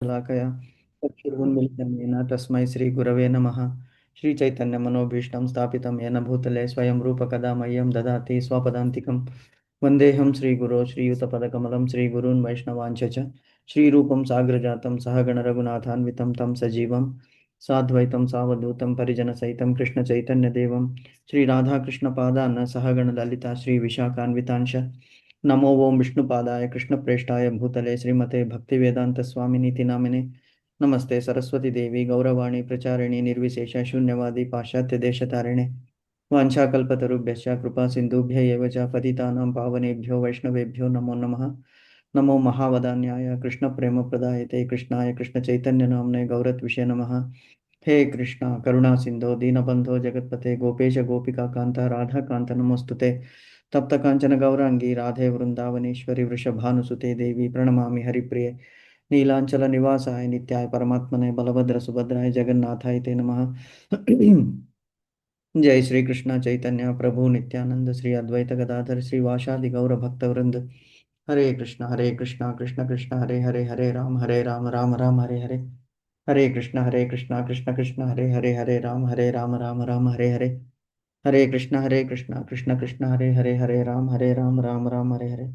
लाकया चक्षुरुन्मिलितं येन तस्मै श्रीगुरवे नमः। श्रीचैतन्यमनोभीष्टं स्थापितं येन भूतले स्वयं रूपकदा मह्यं ददाति स्वपदान्तिकं। वन्देऽहं श्रीगुरो श्रीयुतपदकमलं श्रीगुरून् वैष्णवांश्च च श्रीरूपं साग्रजातं सहगणरघुनाथान्वितं तं सजीवं साद्वैतं सावधूतं परिजनसहितं कृष्णचैतन्यदेवं श्रीराधाकृष्णपादान् सहगणललिता श्रीविशाखान्वितांश्च नमो ओं विष्णुपादाय कृष्णप्रेष्ठाय भूतले श्रीमते भक्तिवेदान्तस्वामिनीति नामिने नमस्ते सरस्वती देवी गौरवाणी प्रचारिणी निर्विशेष शून्यवादी पाश्चात्य देशतारिणे वाञ्छाकल्पतरुभ्यश्च कृपा सिन्धुभ्य एव च पतितानां पावनेभ्यो वैष्णवेभ्यो नमो नमः। नमो महावदान्याय कृष्णप्रेमप्रदायते कृष्णाय कृष्णचैतन्यनाम्ने गौरत्विषे नमः। हे कृष्णा करुणा सिन्धो दीनबन्धो जगत्पते गोपेश गोपिकान्त राधाकान्त नमोऽस्तुते। तप्त कांचन गौरांगी राधे वृंदावनेश्वरी वृषभानुसुते देवी प्रणमामि हरिप्रिये नीलांचल निवासाय नित्याय परमात्मने बलभद्र सुभद्राय जगन्नाथाय ते नमः। जय श्री कृष्ण चैतन्य प्रभु नित्यानंद श्री अद्वैत गदाधर श्रीवासादि गौर भक्तवृंद हरे कृष्णा कृष्ण कृष्ण हरे हरे हरे राम राम हरे हरे हरे कृष्णा कृष्ण कृष्ण हरे राम हरे हरे हरे कृष्णा कृष्ण कृष्ण हरे राम राम हरे हरे।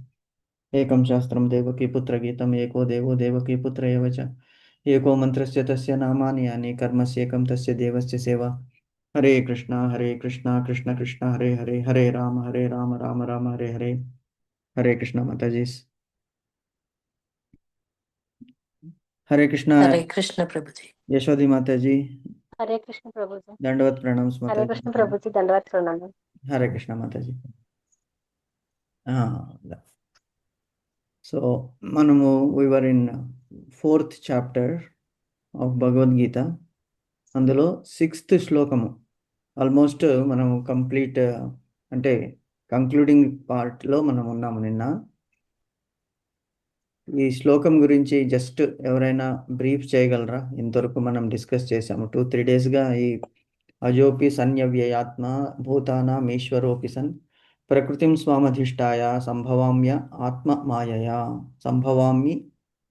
एकं शास्त्रं देवकी पुत्र गीतम् एको देवो देवकी पुत्र एव च एको मन्त्रस्य तस्य नामानि यानि कर्मस्येकं तस्य देवस्य सेवा। हरे कृष्णा कृष्ण कृष्ण हरे राम राम हरे हरे। हरे कृष्णा माता जी। हरे कृष्णा हरे कृष्ण प्रभु जी। यशोदी माता जी। हरे कृष्ण प्रभु जी। दंडवत प्रणाम माता हरे कृष्ण प्रभु जी, जी। दंडवत प्रणाम। हरे कृष्णा माता जी। సో మనము we were in fourth chapter of Bhagavad Gita. అందులో సిక్స్త్ శ్లోకము ఆల్మోస్ట్ మనం కంప్లీట్ అంటే కంక్లూడింగ్ పార్ట్లో మనం ఉన్నాము నిన్న. ఈ శ్లోకం గురించి జస్ట్ ఎవరైనా బ్రీఫ్ చేయగలరా? ఇంతవరకు మనం డిస్కస్ చేసాము 2-3 డేస్గా. ఈ అజోపి సన్యవ్యయాత్మ భూతానాం ఈశ్వరోపి సన్ ప్రకృతిం స్వామధిష్టాయ సంభవామ్య ఆత్మమాయయా సంభవామి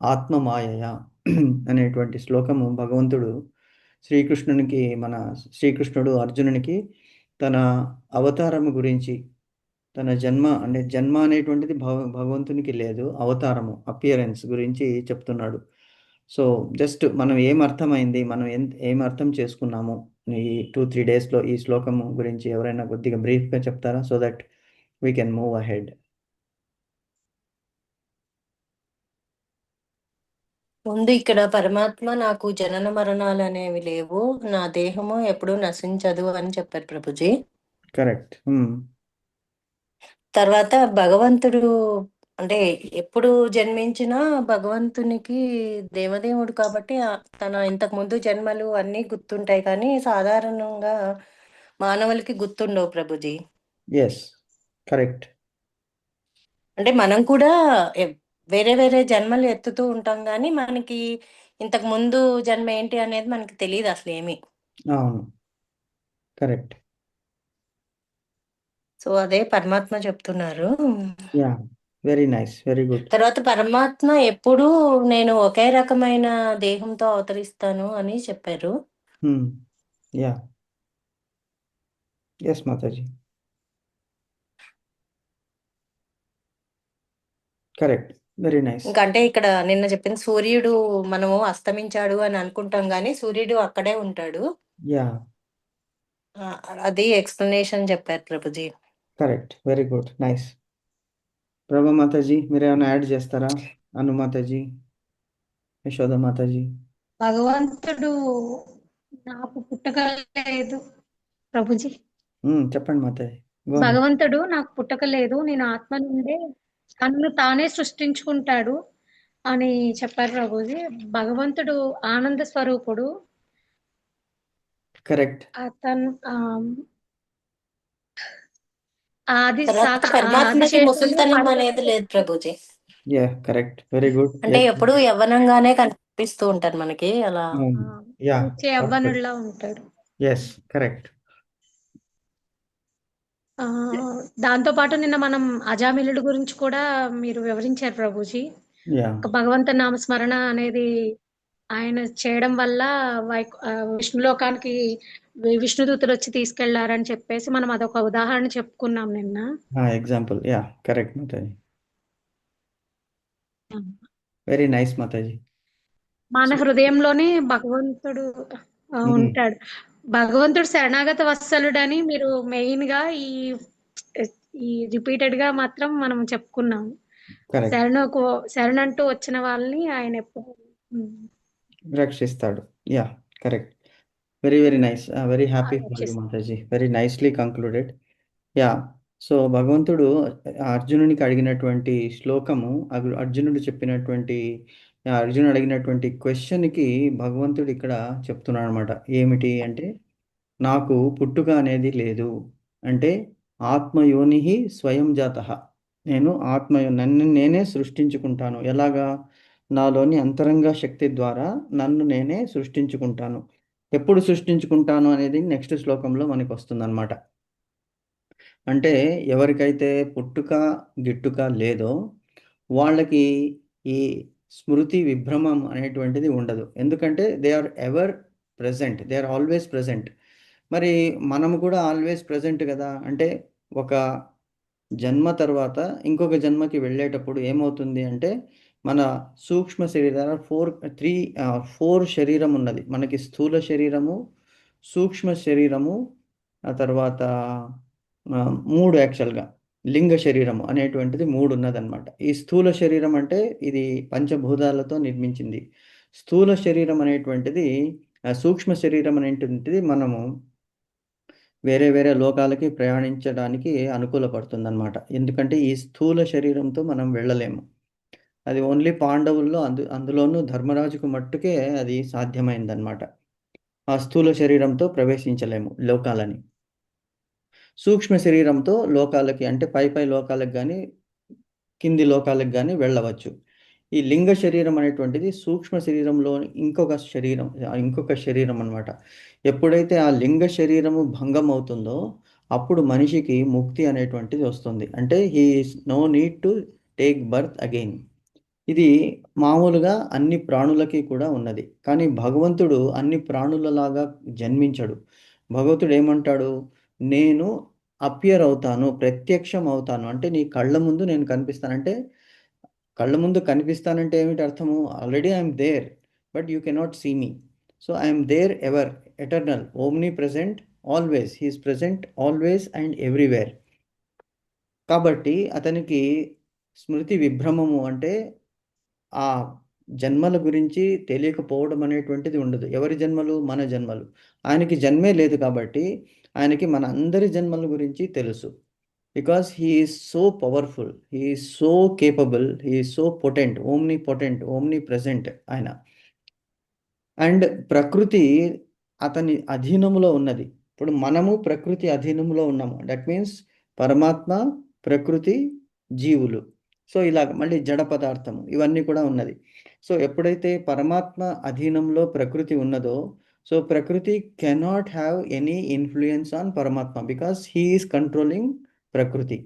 ఆత్మమాయయా అనేటువంటి శ్లోకము భగవంతుడు శ్రీకృష్ణునికి శ్రీకృష్ణుడు అర్జునునికి తన అవతారము గురించి, తన జన్మ అనేటువంటిది భగవంతునికి లేదు, అవతారము అపియరెన్స్ గురించి చెప్తున్నాడు. సో జస్ట్ మనం ఏమర్థమైంది, మనం ఏం అర్థం చేసుకున్నాము ఈ 2-3 డేస్లో ఈ శ్లోకము గురించి ఎవరైనా కొద్దిగా బ్రీఫ్గా చెప్తారా? So that we can move ahead. ముందు ఇక్కడ పరమాత్మ నాకు జనన మరణాలు అనేవి లేవు, నా దేహము ఎప్పుడూ నశించదు అని చెప్పారు ప్రభుజీ. కరెక్ట్. తర్వాత భగవంతుడు అంటే ఎప్పుడు జన్మించినా భగవంతునికి దేవదేవుడు కాబట్టి తన ఇంతకు ముందు జన్మలు అన్నీ గుర్తుంటాయి, కానీ సాధారణంగా మానవులకి గుర్తుండవు ప్రభుజీ. Yes, correct. అంటే మనం కూడా వేరే వేరే జన్మలు ఎత్తుతూ ఉంటాం, కానీ మనకి ఇంతకు ముందు జన్మ ఏంటి అనేది మనకి తెలియదు అసలు ఏమి. అవును, కరెక్ట్. సో అదే పరమాత్మ చెప్తున్నారు. Yeah, very nice, very good. తర్వాత పరమాత్మ ఎప్పుడు నేను ఒకే రకమైన దేహంతో అవతరిస్తాను అని చెప్పారు. Yeah, yes Mataji, correct, very nice. ఇంకంటే ఇక్కడ నిన్న చెప్పిన సూర్యుడు మనము అస్తమించాడు అని అనుకుంటాం, కానీ సూర్యుడు అక్కడే ఉంటాడు. యా, అది ఎక్స్ప్లెనేషన్ చెప్పారు Prabhuji. Correct, very good, nice. ప్రభా మాతాజీ మీరు ఏమైనా యాడ్ చేస్తారా? అను మాతాజీ, యశోద మాతాజీ. భగవంతుడు నాకు పుట్టక లేదు ప్రభుజీ. చెప్పండి మాతాజీ. భగవంతుడు నాకు పుట్టక లేదు, నేను ఆత్మ నుండే తనను తానే సృష్టించుకుంటాడు అని చెప్పారు ప్రభుజీ. భగవంతుడు ఆనంద స్వరూపుడు. కరెక్ట్. అతను ఆది పరమాత్మకి ముసలితనం అనేది లేదు Prabhuji. Yeah, correct, very good. అంటే ఎప్పుడు యవ్వనంగానే కనిపిస్తూ ఉంటారు మనకి అలా. యా, యవ్వనుడిలా ఉంటాడు. Yes, correct. దాంతో పాటు నిన్న మనం అజామిలుడు గురించి కూడా మీరు వివరించారు ప్రభుజీ. యా, భగవంత నామస్మరణ అనేది ఆయన చేయడం వల్ల విష్ణులోకానికి విష్ణుదూతులు వచ్చి తీసుకెళ్లారని చెప్పేసి మనం అదొక ఉదాహరణ చెప్పుకున్నాం నిన్న. Example, yeah, correct Mataji. Very nice Mataji. మన సో హృదయంలోనే భగవంతుడు ఉంటాడు. భగవంతుడు శరణాగత వత్సలుడని మీరు మెయిన్ గా ఈ రిపీటెడ్ గా మాత్రం మనం చెప్పుకున్నాం. కరెక్ట్, శరణంటూ వచ్చిన వాళ్ళని ఆయన ఎప్పుడు రక్షిస్తాడు. Yeah, correct. Very very nice. Very happy for you రక్షిస్తాడు. Mataji. Very nicely concluded. Yeah. So భగవంతుడు అర్జునునికి అడిగినటువంటి శ్లోకము, అర్జునుడు చెప్పినటువంటి అర్జునుడు అడిగినటువంటి క్వశ్చన్కి భగవంతుడు ఇక్కడ చెప్తున్నాడు అనమాట. ఏమిటి అంటే, నాకు పుట్టుక అనేది లేదు, అంటే ఆత్మయోని స్వయం జాత, నేను నన్ను నేనే సృష్టించుకుంటాను. ఎలాగా? నాలోని అంతరంగ శక్తి ద్వారా నన్ను నేనే సృష్టించుకుంటాను. ఎప్పుడు సృష్టించుకుంటాను అనేది నెక్స్ట్ శ్లోకంలో మనకు వస్తుందన్నమాట. అంటే ఎవరికైతే పుట్టుక గిట్టుక లేదో వాళ్ళకి ఈ స్మృతి విభ్రమం అనేటువంటిది ఉండదు. ఎందుకంటే they are ever present, they are always present. మరి మనము కూడా ఆల్వేస్ ప్రజెంట్ కదా. అంటే ఒక జన్మ తర్వాత ఇంకొక జన్మకి వెళ్ళేటప్పుడు ఏమవుతుంది అంటే, మన సూక్ష్మ శరీరాలు ఫోర్ శరీరం ఉన్నది మనకి. స్థూల శరీరము, సూక్ష్మ శరీరము, ఆ తర్వాత 3 యాక్చువల్గా లింగ శరీరము అనేటువంటిది 3 ఉన్నదన్నమాట. ఈ స్థూల శరీరం అంటే ఇది పంచభూతాలతో నిర్మించింది. స్థూల శరీరం అనేటువంటిది, సూక్ష్మ శరీరం అనేటువంటిది మనము వేరే వేరే లోకాలకి ప్రయాణించడానికి అనుకూలపడుతుందన్నమాట. ఎందుకంటే ఈ స్థూల శరీరంతో మనం వెళ్ళలేము. అది ఓన్లీ పాండవుల్లో అందులోనూ ధర్మరాజుకు మట్టుకే అది సాధ్యమైందనమాట. ఆ స్థూల శరీరంతో ప్రవేశించలేము లోకాలని. సూక్ష్మ శరీరంతో లోకాలకి, అంటే పై లోకాలకు కానీ కింది లోకాలకు కానీ వెళ్ళవచ్చు. ఈ లింగ శరీరం అనేటువంటిది సూక్ష్మ శరీరంలో ఇంకొక శరీరం అనమాట. ఎప్పుడైతే ఆ లింగ శరీరము భంగం అవుతుందో అప్పుడు మనిషికి ముక్తి అనేటువంటిది వస్తుంది. అంటే he is no need to take birth again. ఇది మామూలుగా అన్ని ప్రాణులకి కూడా ఉన్నది. కానీ భగవంతుడు అన్ని ప్రాణులలాగా జన్మించడు. భగవంతుడు ఏమంటాడు? నేను అపియర్ అవుతాను, ప్రత్యక్షం అవుతాను. అంటే నీ కళ్ళ ముందు నేను కనిపిస్తానంటే, కళ్ళ ముందు కనిపిస్తానంటే ఏమిటి అర్థము? Already I'm there, but you cannot see me. So I'm there ever, eternal, omnipresent, always. He is present always and everywhere. కాబట్టి అతనికి స్మృతి విభ్రమము అంటే ఆ జన్మల గురించి తెలియకపోవడం అనేటువంటిది ఉండదు. ఎవరి జన్మలు? మన జన్మలు. ఆయనకి జన్మే లేదు కాబట్టి ఆయనకి మన అందరి జన్మల గురించి తెలుసు. Because he is so powerful, he is so capable, he is so potent, Omni present ఆయన. అండ్ ప్రకృతి అతని అధీనంలో ఉన్నది. ఇప్పుడు మనము ప్రకృతి అధీనంలో ఉన్నాము. దట్ మీన్స్ పరమాత్మ, ప్రకృతి, జీవులు. సో ఇలాగ మళ్ళీ జడ పదార్థము ఇవన్నీ కూడా ఉన్నది. సో ఎప్పుడైతే పరమాత్మ అధీనంలో ప్రకృతి ఉన్నదో, సో ప్రకృతి cannot have any influence on పరమాత్మ, బికాస్ హీ ఈస్ కంట్రోలింగ్ ప్రకృతి.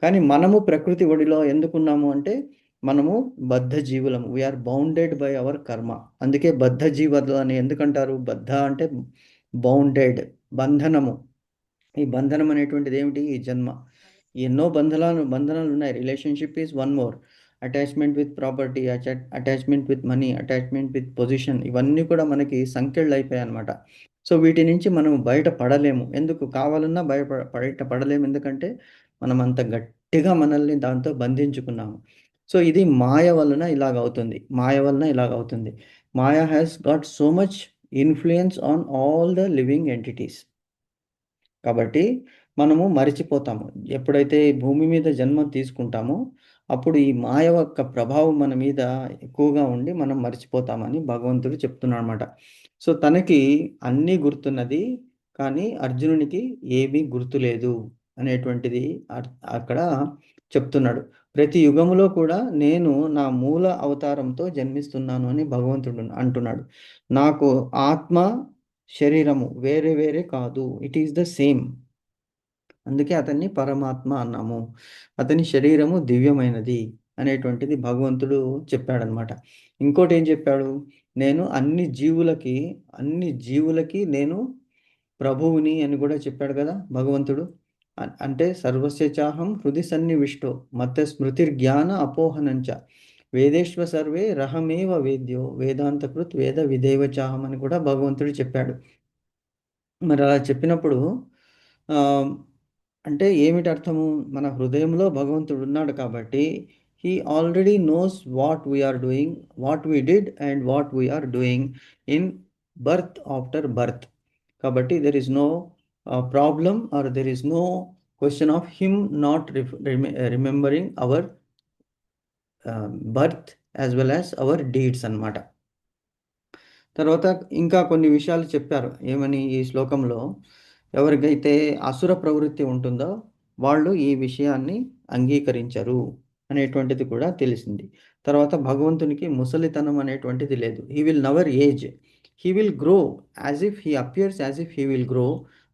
కానీ మనము ప్రకృతి ఒడిలో ఎందుకున్నాము అంటే, మనము బద్ధ జీవులము. వీఆర్ బౌండెడ్ బై అవర్ కర్మ. అందుకే బద్ధ జీవులు అని ఎందుకంటారు? బద్ధ అంటే బౌండెడ్, బంధనము. ఈ బంధనం అనేటువంటిది ఏమిటి? ఈ జన్మ. ఎన్నో బంధనాలు ఉన్నాయి. Relationship is one more. Attachment with property, attachment with money, attachment with position, ఇవన్నీ కూడా మనకి సంకెళ్ళు అయిపోయాయి అనమాట. సో వీటి నుంచి మనం బయట పడలేము. ఎందుకు? కావాలన్నా బయట పడలేము. ఎందుకంటే మనం అంత గట్టిగా మనల్ని దాంతో బంధించుకున్నాము. సో ఇది మాయ వలన ఇలాగవుతుంది. Maya has got so much influence on all the living entities. కాబట్టి మనము మరిచిపోతాము. ఎప్పుడైతే భూమి మీద జన్మ తీసుకుంటామో అప్పుడు ఈ మాయ యొక్క ప్రభావం మన మీద ఎక్కువగా ఉండి మనం మరిచిపోతామని భగవంతుడు చెప్తున్నాడు అనమాట. సో తనకి అన్నీ గుర్తున్నది, కానీ అర్జునునికి ఏమీ గుర్తులేదు అనేటువంటిది అక్కడ చెప్తున్నాడు. ప్రతి యుగములో కూడా నేను నా మూల అవతారంతో జన్మిస్తున్నాను అని భగవంతుడు అంటున్నాడు. నాకు ఆత్మ, శరీరము వేరే వేరే కాదు, ఇట్ ఈస్ ద సేమ్. అందుకే అతన్ని పరమాత్మ అన్నాము. అతని శరీరము దివ్యమైనది అనేటువంటిది భగవంతుడు చెప్పాడనమాట. ఇంకోటి ఏం చెప్పాడు? నేను అన్ని జీవులకి నేను ప్రభువుని అని కూడా చెప్పాడు కదా భగవంతుడు. అంటే సర్వస్య చాహం హృది సన్నివిష్టో మత స్మృతిర్జ్ఞాన అపోహనంచ వేదేశ్వ సర్వే రహమేవ వేద్యో వేదాంతకృత్ వేద విధేవ చాహం అని కూడా భగవంతుడు చెప్పాడు. మరి అలా చెప్పినప్పుడు ఆ, అంటే ఏమిటి అర్థము? మన హృదయంలో భగవంతుడు ఉన్నాడు కాబట్టి he already knows what we are doing, what we did and what we are doing in birth after birth. కాబట్టి there is no problem or there is no question of him not remembering our birth as well as our deeds అన్నమాట. తర్వాత ఇంకా కొన్ని విషయాలు చెప్పారు. ఏమని ఈ శ్లోకంలో? ఎవరికైతే అసుర ప్రవృత్తి ఉంటుందో వాళ్ళు ఈ విషయాన్ని అంగీకరించరు అనేటువంటిది కూడా తెలిసింది. తర్వాత భగవంతునికి ముసలితనం అనేటువంటిది లేదు. He will never age, he will grow as if he appears as if he will grow,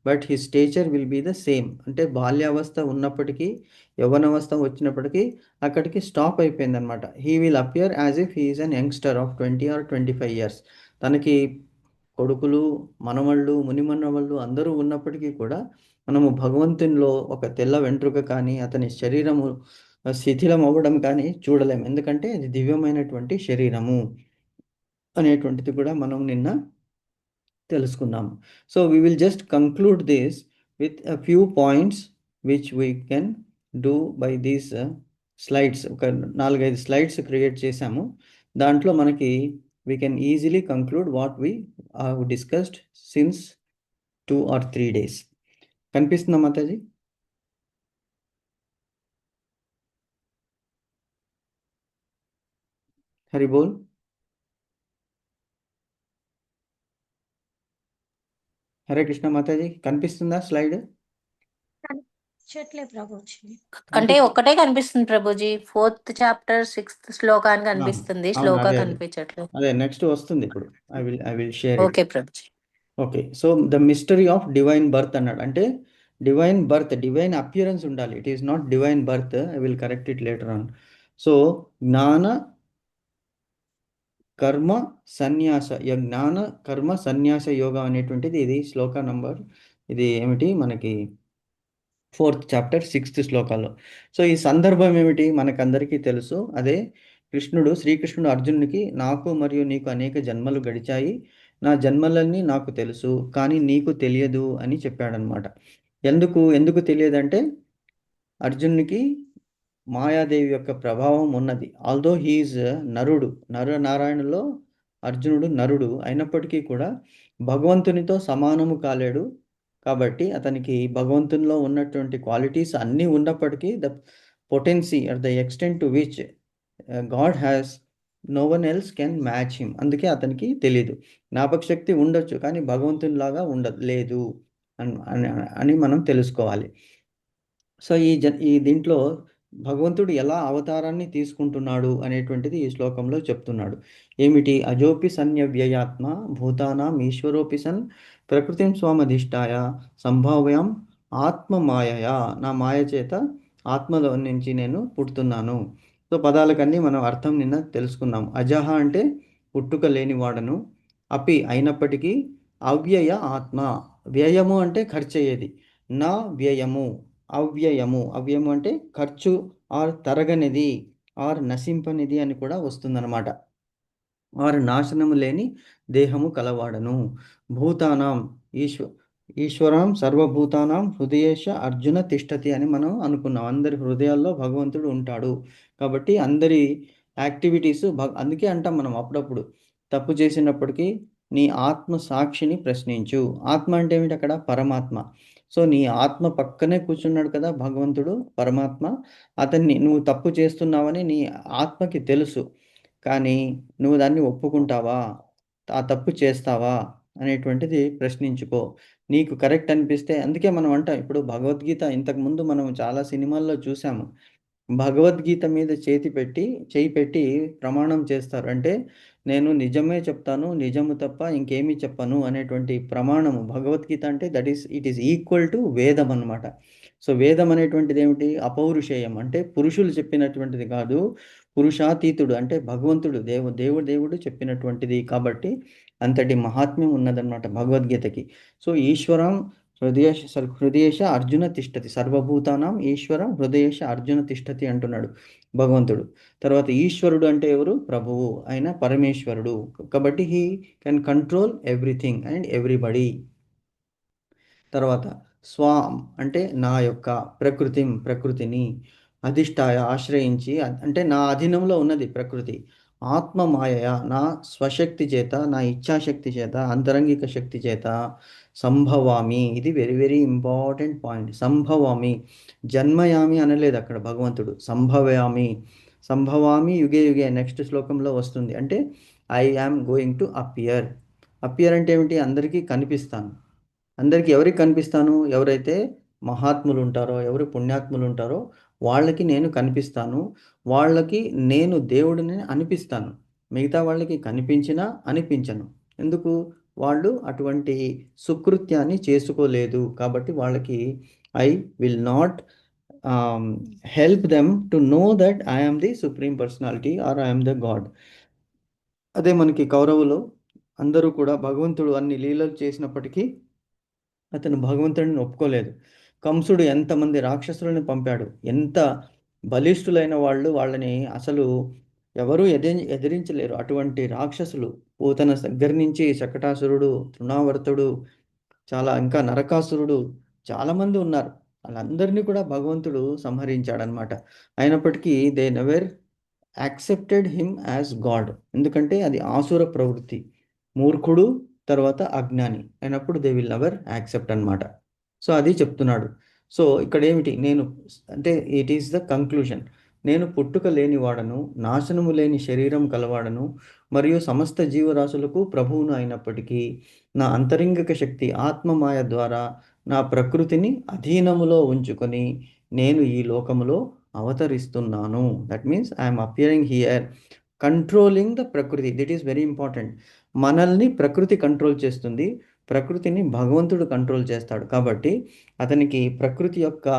but his stature will be the same. అంటే బాల్యావస్థ ఉన్నప్పటికీ యవ్వనావస్థ వచ్చినప్పటికీ అక్కడికి స్టాప్ అయిపోయింది అనమాట. He will appear as if he is an youngster of 20 or 25 years. తనకి కొడుకులు, మనవళ్ళు, మునిమనవళ్ళు అందరూ ఉన్నప్పటికీ కూడా మనము భగవంతునిలో ఒక తెల్ల వెంట్రుక కానీ అతని శరీరము శిథిలం అవ్వడం కానీ చూడలేము. ఎందుకంటే అది దివ్యమైనటువంటి శరీరము అనేటువంటిది కూడా మనం నిన్న తెలుసుకున్నాము. So we will just conclude this with a few points which we can do by these slides. ఒక 4-5 స్లైడ్స్ క్రియేట్ చేశాము. దాంట్లో మనకి we can easily conclude what we have discussed since 2 or 3 days. కనిపిస్తుందా మాతాజీ? హరి బోల్. హరే కృష్ణ మాతాజీ, కనిపిస్తుందా స్లైడ్? కనిపించట్లే ప్రభుజీ. అంటే ఒక్కటే కనిపిస్తుంది Prabhuji. 4th chapter 6th శ్లోకాన్ని కనిపిస్తుంది, శ్లోక కనిపించట్లేదు. అదే నెక్స్ట్ వస్తుంది ఇప్పుడు. I will share it. Okay Prabhuji. Okay, so the mystery of divine birth అన్నాడు. అంటే డివైన్ బర్త్, డివైన్ అపియరెన్స్ ఉండాలి. It is not divine birth. I will correct it later on. So Jnana Karma సన్యాస జ్ఞాన కర్మ సన్యాస యోగ అనేటువంటిది ఇది శ్లోక నంబర్. ఇది ఏమిటి మనకి 4th chapter 6th శ్లోకాల్లో. సో ఈ సందర్భం ఏమిటి మనకందరికీ తెలుసు. అదే శ్రీకృష్ణుడు అర్జునుడికి నాకు మరియు నీకు అనేక జన్మలు గడిచాయి, నా జన్మలన్నీ నాకు తెలుసు కానీ నీకు తెలియదు అని చెప్పాడనమాట. ఎందుకు తెలియదంటే అర్జునునికి మాయాదేవి యొక్క ప్రభావం ఉన్నది. ఆల్దో హీఈస్ నరుడు, నరనారాయణులో అర్జునుడు నరుడు అయినప్పటికీ కూడా భగవంతునితో సమానము కాలేడు. కాబట్టి అతనికి భగవంతునిలో ఉన్నటువంటి క్వాలిటీస్ అన్నీ ఉన్నప్పటికీ the potency or the extent to which God has no one else can match him. అందుకే అతనికి తెలియదు. జ్ఞాపక శక్తి ఉండొచ్చు కానీ భగవంతునిలాగా లేదు అని మనం తెలుసుకోవాలి. సో ఈ దీంట్లో భగవంతుడు ఎలా అవతారాన్ని తీసుకుంటున్నాడు అనేటువంటిది ఈ శ్లోకంలో చెప్తున్నాడు. ఏమిటి? అజోపి సన్యవ్యయాత్మ భూతానాం ఈశ్వరోపి సన్ ప్రకృతిం స్వామధిష్టాయ సంభావ్యాం ఆత్మ మాయయా. నా మాయ చేత ఆత్మలో నుంచి నేను పుడుతున్నాను. సో పదాలకన్నీ మనం అర్థం నిన్న తెలుసుకున్నాం. అజహ అంటే పుట్టుక లేనివాడను, అపి అయినప్పటికీ, అవ్యయ ఆత్మ, వ్యయము అంటే ఖర్చు అయ్యేది, నా వ్యయము అవ్యయము. అవ్యయము అంటే ఖర్చు ఆర్ తరగనిది ఆర్ నశింపనిది అని కూడా వస్తుందన్నమాట. ఆర్ నాశనము లేని దేహము కలవాడను. భూతానాం ఈశ్వరం సర్వభూతానాం హృదయేశ అర్జున తిష్టతి అని మనం అనుకున్నాం. అందరి హృదయాల్లో భగవంతుడు ఉంటాడు. కాబట్టి అందరి యాక్టివిటీస్ అందుకే అంటాం మనం అప్పుడప్పుడు తప్పు చేసినప్పటికీ నీ ఆత్మ సాక్షిని ప్రశ్నించు. ఆత్మ అంటే ఏమిటి అక్కడ? పరమాత్మ. సో నీ ఆత్మ పక్కనే కూర్చున్నాడు కదా భగవంతుడు, పరమాత్మ. అతన్ని నువ్వు తప్పు చేస్తున్నావని నీ ఆత్మకి తెలుసు, కానీ నువ్వు దాన్ని ఒప్పుకుంటావా, ఆ తప్పు చేస్తావా అనేటువంటిది ప్రశ్నించుకో. నీకు కరెక్ట్ అనిపిస్తే, అందుకే మనం అంటాం ఇప్పుడు భగవద్గీత ఇంతకుముందు మనం చాలా సినిమాల్లో చూసాము. భగవద్గీత మీద చేయి పెట్టి ప్రమాణం చేస్తారు. అంటే నేను నిజమే చెప్తాను, నిజము తప్ప ఇంకేమీ చెప్పను అనేటువంటి ప్రమాణము భగవద్గీత అంటే ఇట్ ఈస్ ఈక్వల్ టు వేదం అనమాట. సో వేదం అనేటువంటిది ఏమిటి? అపౌరుషేయం, అంటే పురుషులు చెప్పినటువంటిది కాదు, పురుషాతీతుడు అంటే భగవంతుడు దేవుడు చెప్పినటువంటిది. కాబట్టి అంతటి మహాత్మ్యం ఉన్నదన్నమాట భగవద్గీతకి. సో ఈశ్వరం హృదయేశ అర్జున తిష్టతి, సర్వభూతానాం ఈశ్వరం హృదయేశ అర్జున తిష్టతి అంటున్నాడు భగవంతుడు. తర్వాత ఈశ్వరుడు అంటే ఎవరు? ప్రభువు అయిన పరమేశ్వరుడు. కాబట్టి he can control everything and everybody. తర్వాత స్వాం అంటే నా యొక్క ప్రకృతిని అధిష్టాయ ఆశ్రయించి, అంటే నా అధీనంలో ఉన్నది ప్రకృతి. ఆత్మమాయ నా స్వశక్తి చేత, నా ఇచ్ఛాశక్తి చేత, అంతరంగిక శక్తి చేత సంభవామి. ఇది వెరీ వెరీ ఇంపార్టెంట్ పాయింట్. సంభవామి, జన్మయామి అనలేదు అక్కడ భగవంతుడు, సంభవామి యుగే యుగే నెక్స్ట్ శ్లోకంలో వస్తుంది. అంటే I am going to appear. Appear అంటే ఏమిటి? అందరికీ కనిపిస్తాను. అందరికీ ఎవరికి కనిపిస్తాను? ఎవరైతే మహాత్ములు ఉంటారో, ఎవరు పుణ్యాత్ములు ఉంటారో వాళ్ళకి నేను కనిపిస్తాను. వాళ్ళకి నేను దేవుడిని అనిపిస్తాను. మిగతా వాళ్ళకి కనిపించినా అనిపించను. ఎందుకు? వాళ్ళు అటువంటి సుకృత్యాన్ని చేసుకోలేదు. కాబట్టి వాళ్ళకి I will not help them to know that I am the supreme personality or I am the God. అదే మనకి కౌరవులు అందరూ కూడా భగవంతుడు అన్ని లీలలు చేసినప్పటికీ అతను భగవంతుడిని ఒప్పుకోలేదు. కంసుడు ఎంతమంది రాక్షసులను పంపాడు, ఎంత బలిష్ఠులైన వాళ్ళని అసలు ఎవరూ ఎదిరించలేరు. అటువంటి రాక్షసులు పూతన దగ్గర నుంచి శకటాసురుడు, తృణావర్తుడు, ఇంకా నరకాసురుడు చాలామంది ఉన్నారు. వాళ్ళందరినీ కూడా భగవంతుడు సంహరించాడనమాట. అయినప్పటికీ they never accepted him as God. ఎందుకంటే అది ఆసుర ప్రవృత్తి. మూర్ఖుడు తర్వాత అజ్ఞాని అయినప్పుడు దే విల్ నెవర్ యాక్సెప్ట్ అనమాట. సో అది చెప్తున్నాడు. సో ఇక్కడ ఏమిటి? అంటే ఇట్ ఈస్ ద కంక్లూజన్. నేను పుట్టుక లేనివాడను, నాశనము లేని శరీరం కలవాడను, మరియు సమస్త జీవరాశులకు ప్రభువును అయినప్పటికీ నా అంతరింగిక శక్తి ఆత్మమాయ ద్వారా నా ప్రకృతిని అధీనములో ఉంచుకొని నేను ఈ లోకములో అవతరిస్తున్నాను. That means I'm appearing here controlling the prakriti. That is very important. మనల్ని ప్రకృతి కంట్రోల్ చేస్తుంది, ప్రకృతిని భగవంతుడు కంట్రోల్ చేస్తాడు. కాబట్టి అతనికి ప్రకృతి యొక్క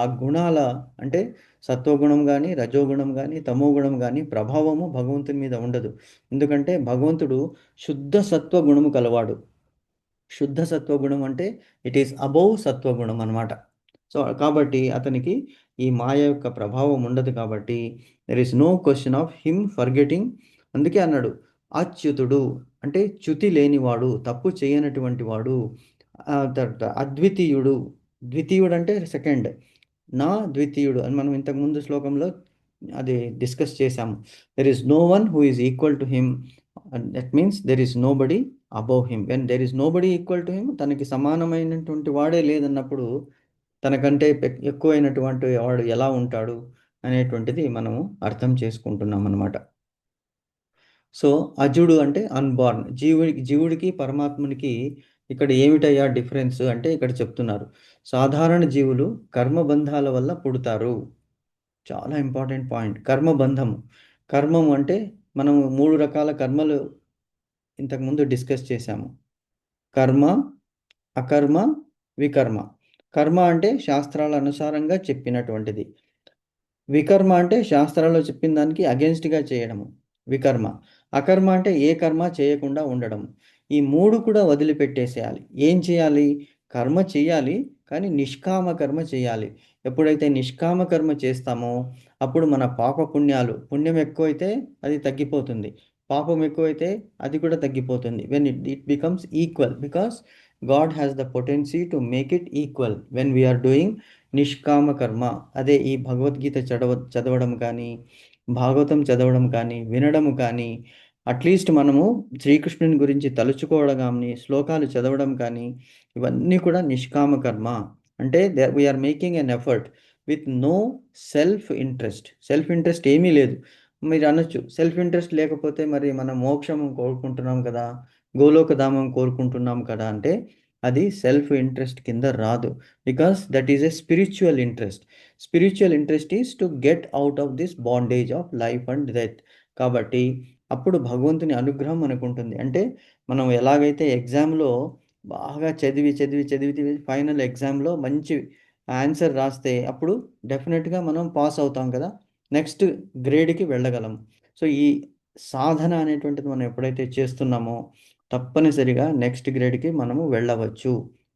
ఆ గుణాల, అంటే సత్వగుణం కానీ, రజోగుణం కానీ, తమోగుణం కానీ ప్రభావము భగవంతుని మీద ఉండదు. ఎందుకంటే భగవంతుడు శుద్ధ సత్వగుణము కలవాడు. శుద్ధ సత్వగుణం అంటే ఇట్ ఈస్ అబౌవ్ సత్వగుణం అనమాట. సో కాబట్టి అతనికి ఈ మాయ యొక్క ప్రభావం ఉండదు. కాబట్టి there is no question of him forgetting. అందుకే అన్నాడు అచ్యుతుడు, అంటే చ్యుతి లేనివాడు, తప్పు చేయనటువంటి వాడు. అద్వితీయుడు, ద్వితీయుడు అంటే సెకండ్, నా ద్వితీయుడు అని మనం ఇంతకుముందు శ్లోకంలో అది డిస్కస్ చేశాము. There is no one who is equal to him. That means there is nobody above him. When there is nobody equal to him, తనకి సమానమైనటువంటి వాడే లేదన్నప్పుడు తనకంటే ఎక్కువైనటువంటి వాడు ఎలా ఉంటాడు అనేటువంటిది మనము అర్థం చేసుకుంటున్నాం అన్నమాట. సో అజుడు అంటే అన్బార్న్. జీవుడికి పరమాత్మునికి ఇక్కడ ఏమిటయ్యా డిఫరెన్స్ అంటే ఇక్కడ చెప్తున్నారు. సాధారణ జీవులు కర్మబంధాల వల్ల పుడతారు. చాలా ఇంపార్టెంట్ పాయింట్. కర్మబంధము. కర్మము అంటే మనము 3 రకాల కర్మలు ఇంతకుముందు డిస్కస్ చేశాము. కర్మ, అకర్మ, వికర్మ. కర్మ అంటే శాస్త్రాల అనుసారంగా చెప్పినటువంటిది. వికర్మ అంటే శాస్త్రాల్లో చెప్పిన దానికి అగెన్స్ట్గా చేయడము వికర్మ. అకర్మ అంటే ఏ కర్మ చేయకుండా ఉండడం. ఈ 3 కూడా వదిలిపెట్టేసేయాలి. ఏం చేయాలి? కర్మ చేయాలి, కానీ నిష్కామ కర్మ చేయాలి. ఎప్పుడైతే నిష్కామ కర్మ చేస్తామో అప్పుడు మన పుణ్యం ఎక్కువైతే అది తగ్గిపోతుంది, పాపం ఎక్కువైతే అది కూడా తగ్గిపోతుంది. When it becomes equal, because God has the potency to make it equal when we are doing నిష్కామ కర్మ. అదే ఈ భగవద్గీత చదవడం కానీ, భాగవతం చదవడం కానీ, వినడం కానీ, అట్లీస్ట్ మనము శ్రీకృష్ణుని గురించి తలుచుకోవడం కానీ, శ్లోకాలు చదవడం కానీ, ఇవన్నీ కూడా నిష్కామ కర్మ. అంటే we are making an effort with no self interest ఏమీ లేదు. మీరు అనొచ్చు, సెల్ఫ్ ఇంట్రెస్ట్ లేకపోతే మరి మనం మోక్షం కోరుకుంటున్నాం కదా, గోలోకధామం కోరుకుంటున్నాం కదా అంటే అది సెల్ఫ్ ఇంట్రెస్ట్ కింద రాదు. Because that is a spiritual interest is to get out of this bondage of life and death. కాబట్టి అప్పుడు భగవంతుని అనుగ్రహం మనకు ఉంటుంది. అంటే మనం ఎలాగైతే ఎగ్జామ్‌లో బాగా చదివి ఫైనల్ ఎగ్జామ్‌లో మంచి ఆన్సర్ రాస్తే అప్పుడు డెఫినిట్‌గా మనం పాస్ అవుతాం కదా! నెక్స్ట్ గ్రేడ్‌కి వెళ్ళగలం. సో, ఈ సాధన అనేటువంటిది మనం ఎప్పుడైతే చేస్తున్నామో తప్పనిసరిగా నెక్స్ట్ గ్రేడ్‌కి మనము వెళ్ళవచ్చు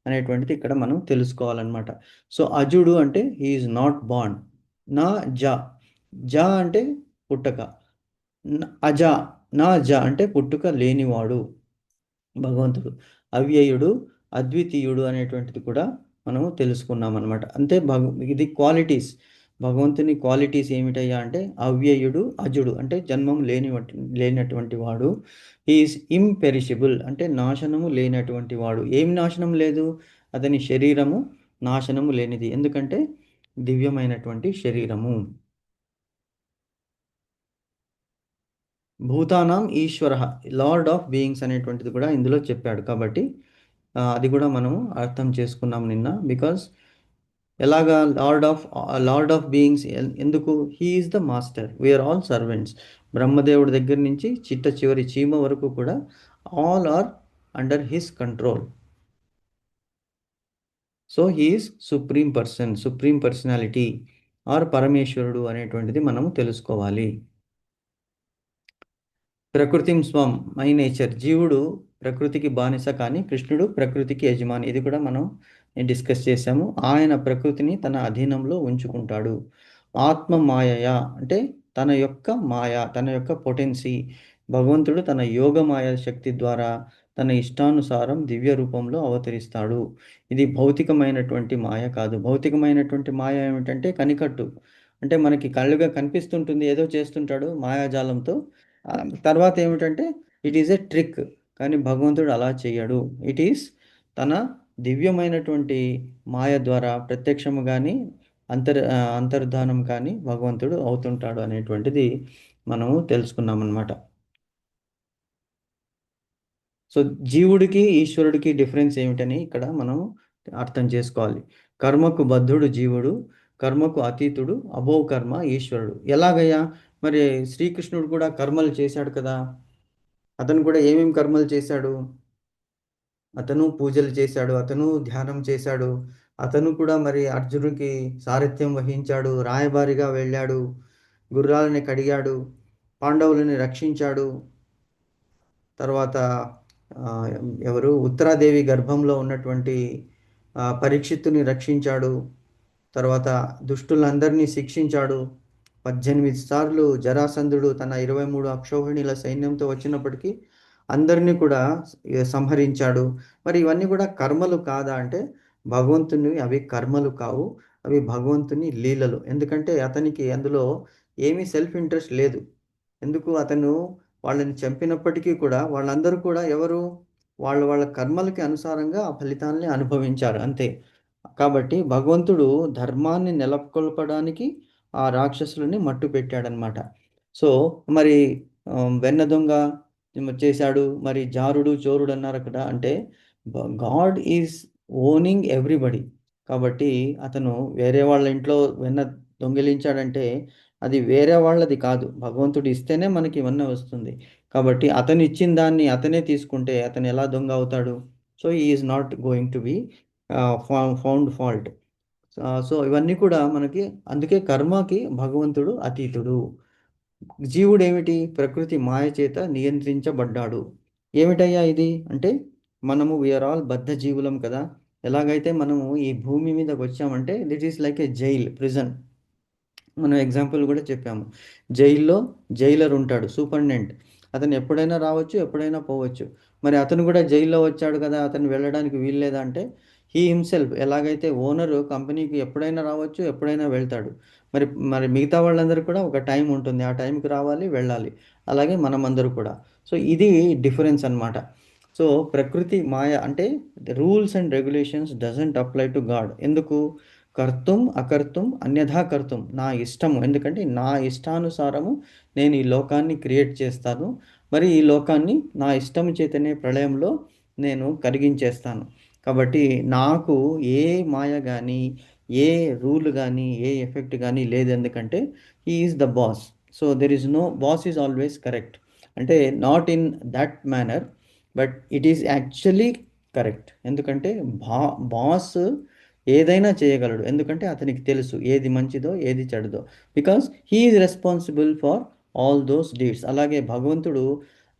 అనేటువంటిది ఇక్కడ మనం తెలుసుకోవాలనమాట. సో, అజుడు అంటే హి ఈజ్ నాట్ బోర్న్. నా జ. జ అంటే పుట్టక. అజ. నా జ అంటే పుట్టుక లేనివాడు భగవంతుడు. అవ్యయుడు, అద్వితీయుడు అనేటువంటిది కూడా మనము తెలుసుకున్నామనమాట. అంటే ఇది క్వాలిటీస్. భగవంతుని క్వాలిటీస్ ఏమిటయ్యా అంటే అవ్యయుడు, అజుడు అంటే జన్మం లేనటువంటి వాడు. హి ఈస్ ఇంపెరిషబుల్ అంటే నాశనము లేనటువంటి వాడు. ఏమి నాశనం లేదు? అతని శరీరము నాశనము లేనిది. ఎందుకంటే దివ్యమైనటువంటి శరీరము. భూతానాం ఈశ్వరః లార్డ్ ఆఫ్ బీయింగ్స్ అనేటువంటిది కూడా ఇందులో చెప్పాడు. కాబట్టి అది కూడా మనము అర్థం చేసుకున్నాం నిన్న. బికాస్ ఎలాగా లార్డ్ ఆఫ్ బీయింగ్స్ ఎందుకు? He is the master. We are all servants. బ్రహ్మదేవుడి దగ్గర నుంచి చిట్ట చివరి చీమ వరకు కూడా all are under his control. So he is supreme person, supreme personality or పరమేశ్వరుడు అనేటువంటిది మనము తెలుసుకోవాలి. ప్రకృతిం స్వం మై నేచర్. జీవుడు ప్రకృతికి బానిస కానీ కృష్ణుడు ప్రకృతికి యజమాని. ఇది కూడా మనం డిస్కస్ చేశాము. ఆయన ప్రకృతిని తన అధీనంలో ఉంచుకుంటాడు. ఆత్మ మాయయ అంటే తన యొక్క మాయ, తన యొక్క పొటెన్సీ. భగవంతుడు తన యోగ మాయ శక్తి ద్వారా తన ఇష్టానుసారం దివ్య రూపంలో అవతరిస్తాడు. ఇది భౌతికమైనటువంటి మాయ కాదు. భౌతికమైనటువంటి మాయ ఏమిటంటే కనికట్టు. అంటే మనకి కళ్ళుగా కనిపిస్తుంటుంది, ఏదో చేస్తుంటాడు మాయాజాలంతో. తర్వాత ఏమిటంటే ఇట్ ఈస్ ఎ ట్రిక్. కానీ భగవంతుడు అలా చేయడు. ఇట్ ఈస్ తన దివ్యమైనటువంటి మాయ ద్వారా ప్రత్యక్షము కానీ అంతర్ధానం కానీ భగవంతుడు అవుతుంటాడు అనేటువంటిది మనము తెలుసుకున్నామన్నమాట. సో జీవుడికి ఈశ్వరుడికి డిఫరెన్స్ ఏమిటని ఇక్కడ మనం అర్థం చేసుకోవాలి. కర్మకు బద్ధుడు జీవుడు, కర్మకు అతీతుడు, అభోవ్ కర్మ ఈశ్వరుడు. ఎలాగయ్యా? మరి శ్రీకృష్ణుడు కూడా కర్మలు చేశాడు కదా. అతను కూడా ఏమేమి కర్మలు చేశాడు? అతను పూజలు చేశాడు, అతను ధ్యానం చేశాడు, అతను కూడా మరి అర్జునుడికి సారథ్యం వహించాడు, రాయబారిగా వెళ్ళాడు, గుర్రాలని కడిగాడు, పాండవులని రక్షించాడు. తర్వాత ఎవరు ఉత్తరాదేవి గర్భంలో ఉన్నటువంటి పరీక్షిత్తుని రక్షించాడు. తర్వాత దుష్టులందరినీ శిక్షించాడు. 18 సార్లు జరాసంధుడు తన 23 అక్షౌహిణీల సైన్యంతో వచ్చినప్పటికీ అందరినీ కూడా సంహరించాడు. మరి ఇవన్నీ కూడా కర్మలు కాదా అంటే భగవంతుని అవి కర్మలు కావు, అవి భగవంతుని లీలలు. ఎందుకంటే అతనికి అందులో ఏమీ సెల్ఫ్ ఇంట్రెస్ట్ లేదు. ఎందుకు? అతను వాళ్ళని చంపినప్పటికీ కూడా వాళ్ళందరూ కూడా ఎవరు? వాళ్ళ కర్మలకి అనుసారంగా ఆ ఫలితాన్ని అనుభవించారు అంతే. కాబట్టి భగవంతుడు ధర్మాన్ని నెలకొల్పడానికి ఆ రాక్షసులని మట్టుపెట్టాడనమాట. సో మరి వెన్న దొంగ చేశాడు, మరి జారుడు చోరుడు అన్నారు అక్కడ. అంటే గాడ్ ఈజ్ ఓనింగ్ ఎవ్రీబడి. కాబట్టి అతను వేరే వాళ్ళ ఇంట్లో వెన్న దొంగిలించాడంటే అది వేరే వాళ్ళది కాదు, భగవంతుడు ఇస్తేనే మనకి ఇవన్నీ వస్తుంది. కాబట్టి అతను ఇచ్చిన దాన్ని అతనే తీసుకుంటే అతను ఎలా దొంగ అవుతాడు? So he is not going to be found fault. So ఇవన్నీ కూడా మనకి అందుకే కర్మకి భగవంతుడు అతీతుడు. జీవుడు ఏమిటి? ప్రకృతి మాయ చేత నియంత్రించబడ్డాడు. ఏమిటయ్యా ఇది అంటే మనము వీఆర్ ఆల్ బద్ధ జీవులం కదా. ఎలాగైతే మనము ఈ భూమి మీదకి వచ్చామంటే that is like a jail, prison. మనం ఎగ్జాంపుల్ కూడా చెప్పాము. జైల్లో జైలర్ ఉంటాడు, సూపరింటెండెంట్. అతను ఎప్పుడైనా రావచ్చు, ఎప్పుడైనా పోవచ్చు. మరి అతను కూడా జైల్లో వచ్చాడు కదా, అతను వెళ్ళడానికి వీల్లేదా అంటే హీ హిమ్సెల్ఫ్ ఎలాగైతే ఓనరు కంపెనీకి ఎప్పుడైనా రావచ్చు, ఎప్పుడైనా వెళ్తాడు. మరి మరి మిగతా వాళ్ళందరూ కూడా ఒక టైం ఉంటుంది, ఆ టైంకి రావాలి, వెళ్ళాలి. అలాగే మనమందరూ కూడా. సో ఇది డిఫరెన్స్ అన్నమాట. సో ప్రకృతి మాయ అంటే rules and regulations doesn't apply to God. ఎందుకు? కర్తుం అకర్తుం అన్యథా కర్తుం. నా ఇష్టము, ఎందుకంటే నా ఇష్టానుసారము నేను ఈ లోకాన్ని క్రియేట్ చేస్తాను. మరి ఈ లోకాన్ని నా ఇష్టం చేతనే ప్రళయంలో నేను కరిగించేస్తాను. కాబట్టి నాకు ఏ మాయ కానీ, ఏ రూల్ కానీ, ఏ ఎఫెక్ట్ కానీ లేదు. ఎందుకంటే he is the boss. So there is no boss is always correct. అంటే not in that manner, but it is actually correct. ఎందుకంటే బాస్ ఏదైనా చేయగలడు, ఎందుకంటే అతనికి తెలుసు ఏది మంచిదో ఏది చెడుదో, because he is responsible for all those deeds. అలాగే భగవంతుడు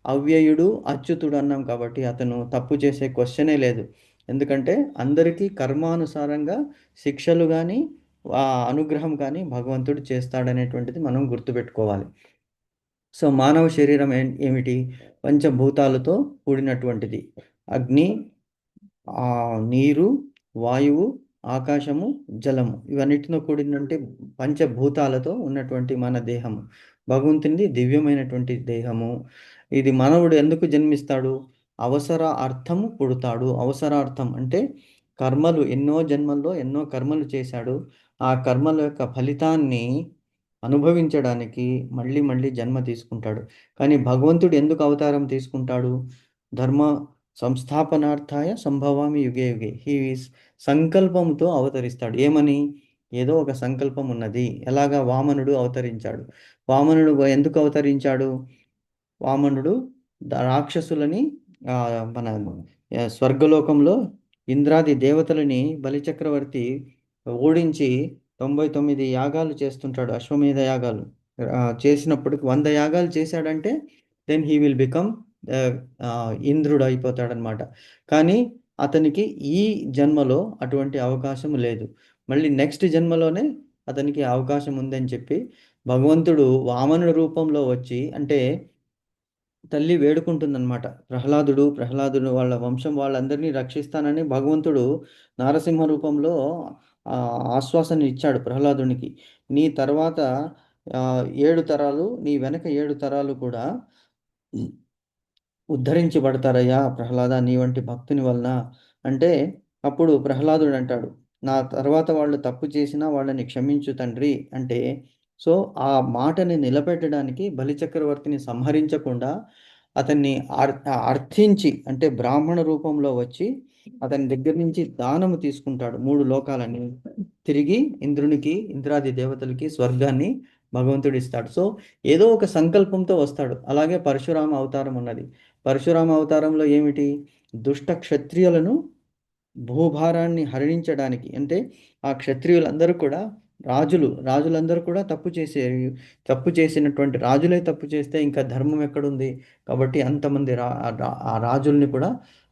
అవ్యయుడు అచ్యుతుడు అన్నాం కాబట్టి అతను తప్పు చేసే క్వశ్చనే లేదు. ఎందుకంటే అందరికీ కర్మానుసారంగా శిక్షలు కానీ అనుగ్రహం కానీ భగవంతుడు చేస్తాడనేటువంటిది మనం గుర్తుపెట్టుకోవాలి. సో మానవ శరీరం ఏమిటి? పంచభూతాలతో కూడినటువంటిది. అగ్ని, నీరు, వాయువు, ఆకాశము, జలము, ఇవన్నిటితో కూడినటువంటి పంచభూతాలతో ఉన్నటువంటి మన దేహము. భగవంతునిది దివ్యమైనటువంటి దేహము. ఇది మానవుడు ఎందుకు జన్మిస్తాడు? అవసర అర్థము పుడతాడు. అవసరార్థం అంటే కర్మలు, ఎన్నో జన్మల్లో ఎన్నో కర్మలు చేశాడు. ఆ కర్మల యొక్క ఫలితాన్ని అనుభవించడానికి మళ్ళీ మళ్ళీ జన్మ తీసుకుంటాడు. కానీ భగవంతుడు ఎందుకు అవతారం తీసుకుంటాడు? ధర్మ సంస్థాపనార్థాయ సంభవామి యుగే యుగే. హీ సంకల్పంతో అవతరిస్తాడు. ఏమని? ఏదో ఒక సంకల్పం ఉన్నది. ఎలాగా వామనుడు అవతరించాడు. వామనుడు ఎందుకు అవతరించాడు? వామనుడు రాక్షసులని మన స్వర్గలోకంలో ఇంద్రాది దేవతలని బలిచక్రవర్తి ఓడించి 99 యాగాలు చేస్తుంటాడు, అశ్వమేధ యాగాలు. చేసినప్పటికి 100 యాగాలు చేశాడంటే దెన్ హీ విల్ బికమ్ ఇంద్రుడు అయిపోతాడనమాట. కానీ అతనికి ఈ జన్మలో అటువంటి అవకాశం లేదు. మళ్ళీ నెక్స్ట్ జన్మలోనే అతనికి అవకాశం ఉందని చెప్పి భగవంతుడు వామనుడి రూపంలో వచ్చి, అంటే తల్లి వేడుకుంటుందన్నమాట. ప్రహ్లాదుడు వాళ్ళ వంశం వాళ్ళందరినీ రక్షిస్తానని భగవంతుడు నారసింహ రూపంలో ఆశ్వాసన ఇచ్చాడు ప్రహ్లాదునికి. నీ తర్వాత 7 తరాలు, నీ వెనక 7 తరాలు కూడా ఉద్ధరించబడతారయ్యా ప్రహ్లాద, నీ వంటి భక్తుని వలన. అంటే అప్పుడు ప్రహ్లాదుడు అంటాడు, నా తర్వాత వాళ్ళు తప్పు చేసినా వాళ్ళని క్షమించు తండ్రి అంటే. సో ఆ మాటని నిలబెట్టడానికి బలిచక్రవర్తిని సంహరించకుండా అతన్ని అర్థించి, అంటే బ్రాహ్మణ రూపంలో వచ్చి అతని దగ్గర నుంచి దానము తీసుకుంటాడు. 3 లోకాలని తిరిగి ఇంద్రునికి, ఇంద్రాది దేవతలకి స్వర్గాన్ని భగవంతుడు ఇస్తాడు. సో ఏదో ఒక సంకల్పంతో వస్తాడు. అలాగే పరశురామ అవతారం ఉన్నది. పరశురామ అవతారంలో ఏమిటి? దుష్ట క్షత్రియులను భూభారాన్ని హరించడానికి, అంటే ఆ క్షత్రియులందరూ కూడా రాజులందరూ కూడా తప్పు చేసినటువంటి రాజులే తప్పు చేస్తే ఇంకా ధర్మం ఎక్కడుంది? కాబట్టి అంతమంది ఆ రాజుల్ని కూడా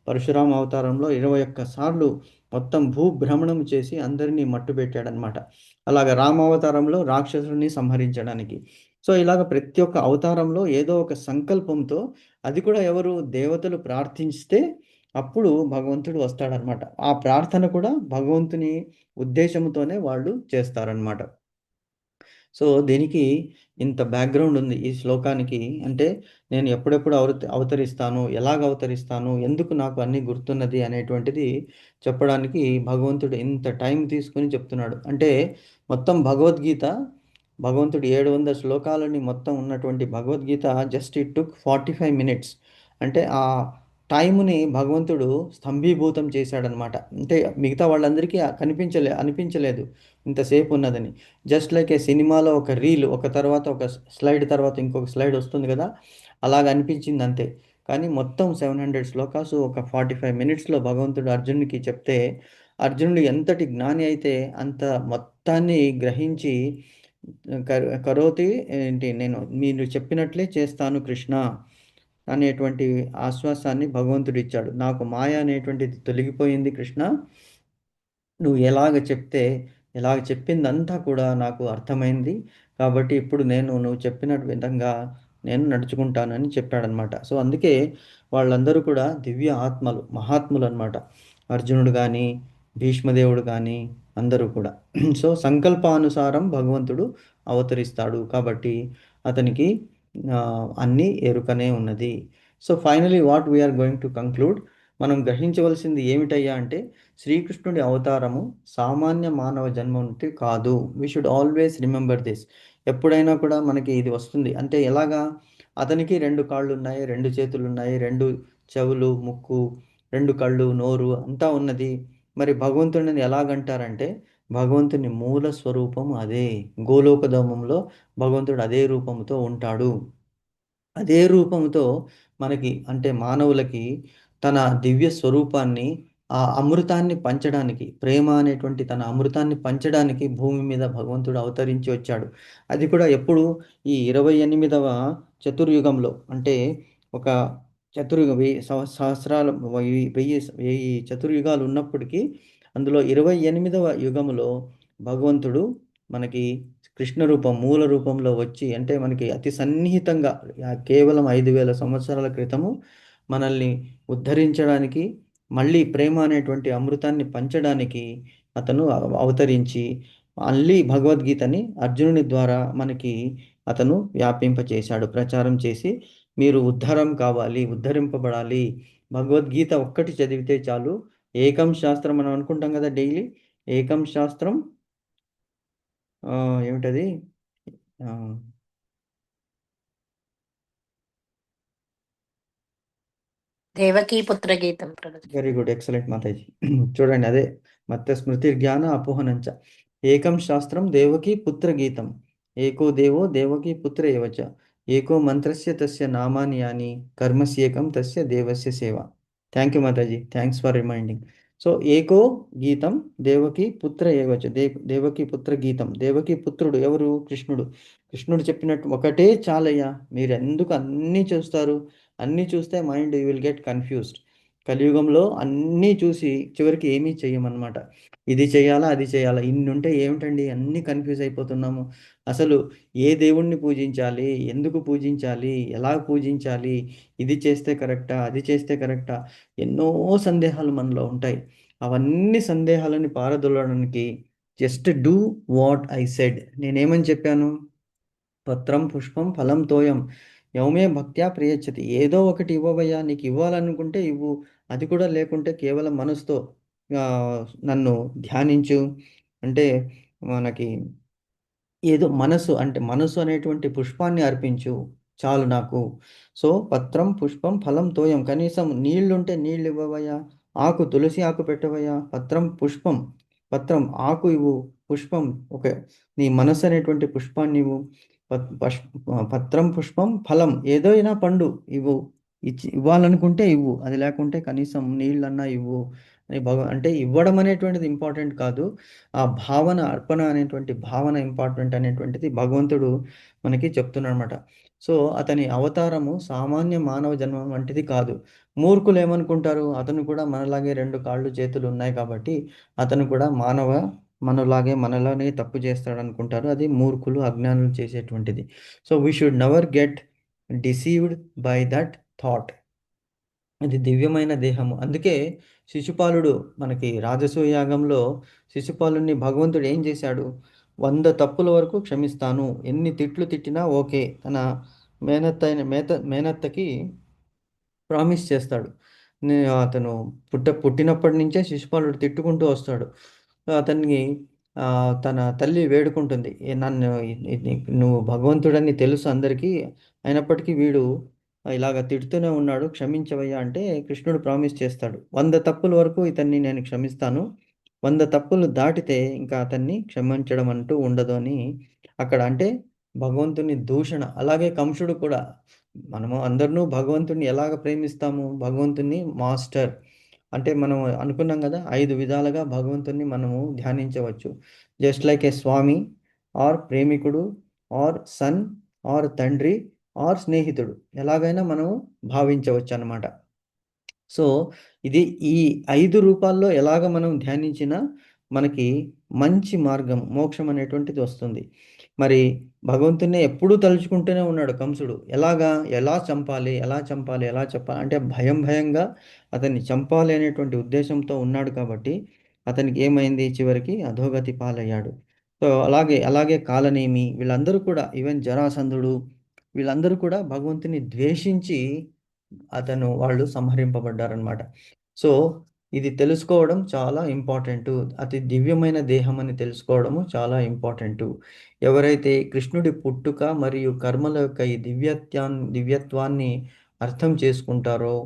పరశురామ అవతారంలో 21 సార్లు మొత్తం భూభ్రమణం చేసి అందరినీ మట్టు పెట్టాడనమాట. అలాగ రామావతారంలో రాక్షసుల్ని సంహరించడానికి. సో ఇలాగ ప్రతి ఒక్క అవతారంలో ఏదో ఒక సంకల్పంతో, అది కూడా ఎవరు? దేవతలు ప్రార్థిస్తే అప్పుడు భగవంతుడు వస్తాడనమాట. ఆ ప్రార్థన కూడా భగవంతుని ఉద్దేశంతోనే వాళ్ళు చేస్తారనమాట. సో దీనికి ఇంత బ్యాక్గ్రౌండ్ ఉంది ఈ శ్లోకానికి. అంటే నేను ఎప్పుడెప్పుడు అవతరిస్తాను, ఎలాగ అవతరిస్తాను, ఎందుకు నాకు అన్నీ గుర్తున్నది అనేటువంటిది చెప్పడానికి భగవంతుడు ఇంత టైం తీసుకుని చెప్తున్నాడు. అంటే మొత్తం భగవంతుడు 700 శ్లోకాలని మొత్తం ఉన్నటువంటి Bhagavad Gita just it took 45 minutes. అంటే ఆ టైంని భగవంతుడు స్తంభీభూతం చేశాడనమాట. అంటే మిగతా వాళ్ళందరికీ అనిపించలేదు ఇంతసేపు ఉన్నదని. జస్ట్ లైక్ ఏ సినిమాలో ఒక రీల్, ఒక తర్వాత ఒక స్లైడ్ తర్వాత ఇంకొక స్లైడ్ వస్తుంది కదా, అలాగ అనిపించింది అంతే. కానీ మొత్తం 700 శ్లోకాసు ఒక 45 minutesలో భగవంతుడు అర్జునుడికి చెప్తే, అర్జునుడు ఎంతటి జ్ఞాని అయితే అంత మొత్తాన్ని గ్రహించి కరోతి ఏంటి, నేను మీరు చెప్పినట్లే చేస్తాను కృష్ణ అనేటువంటి ఆశ్వాసాన్ని భగవంతుడు ఇచ్చాడు. నాకు మాయ అనేటువంటిది తొలగిపోయింది కృష్ణ, నువ్వు ఎలాగ చెప్పిందంతా కూడా నాకు అర్థమైంది. కాబట్టి ఇప్పుడు నువ్వు చెప్పిన విధంగా నేను నడుచుకుంటానని చెప్పాడనమాట. సో అందుకే వాళ్ళందరూ కూడా దివ్య ఆత్మలు, మహాత్ములు అనమాట. అర్జునుడు కానీ, భీష్మదేవుడు కానీ అందరూ కూడా. సో సంకల్పానుసారం భగవంతుడు అవతరిస్తాడు కాబట్టి అతనికి అన్నీ ఎరుకనే ఉన్నది. So finally what we are going to conclude, మనం గ్రహించవలసింది ఏమిటయ్యా అంటే, శ్రీకృష్ణుడి అవతారము సామాన్య మానవ జన్మ నుండి కాదు. We should always remember this. ఎప్పుడైనా కూడా మనకి ఇది వస్తుంది అంటే ఎలాగా? అతనికి 2 కాళ్ళు ఉన్నాయి, 2 చేతులు ఉన్నాయి, 2 చెవులు, ముక్కు, 2 కళ్ళు, నోరు అంతా ఉన్నది. మరి భగవంతుడిని ఎలాగంటారంటే, భగవంతుని మూల స్వరూపం అదే. గోలోకధామంలో భగవంతుడు అదే రూపంతో ఉంటాడు. అదే రూపంతో మనకి అంటే మానవులకి తన దివ్య స్వరూపాన్ని ఆ అమృతాన్ని పంచడానికి ప్రేమ అనేటువంటి తన అమృతాన్ని పంచడానికి భూమి మీద భగవంతుడు అవతరించి వచ్చాడు. అది కూడా ఎప్పుడు ఈ 28వ చతుర్యుగంలో అంటే ఒక చతుర్యుగం 1000 సహస్రాలు 1000 చతుర్యుగాలు ఉన్నప్పటికీ అందులో 28వ యుగంలో భగవంతుడు మనకి కృష్ణ రూపం మూల రూపంలో వచ్చి అంటే మనకి అతి సన్నిహితంగా కేవలం 5000 సంవత్సరాల క్రితము మనల్ని ఉద్ధరించడానికి మళ్ళీ ప్రేమ అనేటువంటి అమృతాన్ని పంచడానికి అతను అవతరించి మళ్ళీ భగవద్గీతని అర్జునుని ద్వారా మనకి అతను వ్యాపింపచేశాడు ప్రచారం చేసి మీరు ఉద్ధరం కావాలి ఉద్ధరింపబడాలి భగవద్గీత ఒక్కటి చదివితే చాలు ఏకం శాస్త్రం మనం అనుకుంటాం కదా డైలీ ఏకం శాస్త్రం ఏమిటది దేవకీ పుత్ర గీతం Prabhuji. Very good excellent Mataji చూడండి అదే మత్త స్మృతి జ్ఞాన అపోహనంచ ఏకం శాస్త్రం దేవకీ పుత్ర గీతం ఏకో దేవో దేవకీ పుత్ర ఏవచ ఏకో మంత్రస్య తస్య నామాని యాని కర్మస్యేకం తస్య దేవస్య సేవ thank you Mataji thanks for reminding so ఏకో గీతం దేవకీ పుత్ర ఏవచ దేవకీ పుత్ర గీతం దేవకీ పుత్రుడు ఎవరు కృష్ణుడు కృష్ణుడు చెప్పినట్టు ఒకటే చాలయ్యా మీరు ఎందుకు అన్నీ చూస్తారు అన్నీ చూస్తే mind you will get confused కలియుగంలో అన్నీ చూసి చివరికి ఏమీ చెయ్యమన్నమాట ఇది చేయాలా అది చేయాలా ఇన్ని ఉంటే ఏమిటండి అన్నీ కన్ఫ్యూజ్ అయిపోతున్నాము అసలు ఏ దేవుణ్ణి పూజించాలి ఎందుకు పూజించాలి ఎలా పూజించాలి ఇది చేస్తే కరెక్టా అది చేస్తే కరెక్టా ఎన్నో సందేహాలు మనలో ఉంటాయి అవన్నీ సందేహాలని పారదొలడానికి just do what I said నేనేమని చెప్పాను పత్రం పుష్పం ఫలం తోయం యౌమే భక్త్యా ప్రియచ్చతి ఏదో ఒకటి ఇవ్వవయ్యా నీకు ఇవ్వాలనుకుంటే ఇవ్వు అది కూడా లేకుంటే కేవలం మనసుతో నన్ను ధ్యానించు అంటే మనకి ఏదో మనసు అంటే మనసు అనేటువంటి పుష్పాన్ని అర్పించు చాలు నాకు సో పత్రం పుష్పం ఫలం తోయం కనీసం నీళ్లుంటే నీళ్ళు ఇవ్వవయ్యా ఆకు తులసి ఆకు పెట్టవయ్యా పత్రం ఆకు ఇవ్వు పుష్పం ఓకే నీ మనసు అనేటువంటి పుష్పాన్ని ఇవ్వు పత్రం పుష్పం ఫలం ఏదైనా పండు ఇవ్వు ఇవ్వాలనుకుంటే ఇవ్వు అది లేకుంటే కనీసం నీళ్ళన్నా ఇవ్వు అని అంటే ఇవ్వడం అనేటువంటిది ఇంపార్టెంట్ కాదు ఆ భావన అర్పణ అనేటువంటి భావన ఇంపార్టెంట్ అనేటువంటిది భగవంతుడు మనకి చెప్తున్నాడు అనమాట సో అతని అవతారము సామాన్య మానవ జన్మం వంటిది కాదు మూర్ఖులు ఏమనుకుంటారు అతను కూడా మనలాగే 2 కాళ్ళు చేతులు ఉన్నాయి కాబట్టి అతను కూడా మనలాగే తప్పు చేస్తాడు అనుకుంటారు అది మూర్ఖులు అజ్ఞానులు చేసేటువంటిది so we should never get deceived by that thought ఇది దివ్యమైన దేహము అందుకే శిశుపాలుడు మనకి రాజసూయాగంలో శిశుపాలుని భగవంతుడు ఏం చేశాడు 100 తప్పుల వరకు క్షమిస్తాను ఎన్ని తిట్లు తిట్టినా ఓకే తన మేనత్తకి ప్రామిస్ చేస్తాడు అతను పుట్టినప్పటి నుంచే శిశుపాలుడు తిట్టుకుంటూ వస్తాడు అతన్ని తన తల్లి వేడుకుంటుంది నన్ను నువ్వు భగవంతుడని తెలుసు అందరికీ అయినప్పటికీ వీడు ఇలాగ తిడుతూనే ఉన్నాడు క్షమించవయ్యా అంటే కృష్ణుడు ప్రామిస్ చేస్తాడు 100 తప్పుల వరకు ఇతన్ని నేను క్షమిస్తాను 100 తప్పులు దాటితే ఇంకా అతన్ని క్షమించడం అంటూ ఉండదు అని అక్కడ అంటే భగవంతుని దూషణ అలాగే కంసుడు కూడా మనము అందరినూ భగవంతుని ఎలాగ ప్రేమిస్తాము భగవంతుని మాస్టర్ అంటే మనం అనుకున్నాం కదా 5 విధాలుగా భగవంతుని మనము ధ్యానించవచ్చు just like a swami or ప్రేమికుడు ఆర్ సన్ ఆర్ తండ్రి ఆర్ స్నేహితుడు ఎలాగైనా మనము భావించవచ్చు అన్నమాట సో ఇది ఈ 5 రూపాల్లో ఎలాగ మనం ధ్యానించినా మనకి మంచి మార్గం మోక్షం అనేటువంటిది వస్తుంది మరి భగవంతుని ఎప్పుడూ తలుచుకుంటూనే ఉన్నాడు కంసుడు ఎలా చంపాలి అంటే భయంగా అతన్ని చంపాలి అనేటువంటి ఉద్దేశంతో ఉన్నాడు కాబట్టి అతనికి ఏమైంది చివరికి అధోగతి పాలయ్యాడు సో అలాగే కాలనేమి వీళ్ళందరూ కూడా ఈవెన్ జరాసంధుడు వీళ్ళందరూ కూడా భగవంతుని ద్వేషించి వాళ్ళు సంహరింపబడ్డారనమాట సో ఇది తెలుసుకోవడం చాలా ఇంపార్టెంట్ అతి దివ్యమైన దేహం అని తెలుసుకోవడము చాలా ఇంపార్టెంట్ ఎవరైతే కృష్ణుడి పుట్టుక మరియు కర్మల యొక్క ఈ దివ్యత్వాన్ని అర్థం చేసుకుంటారో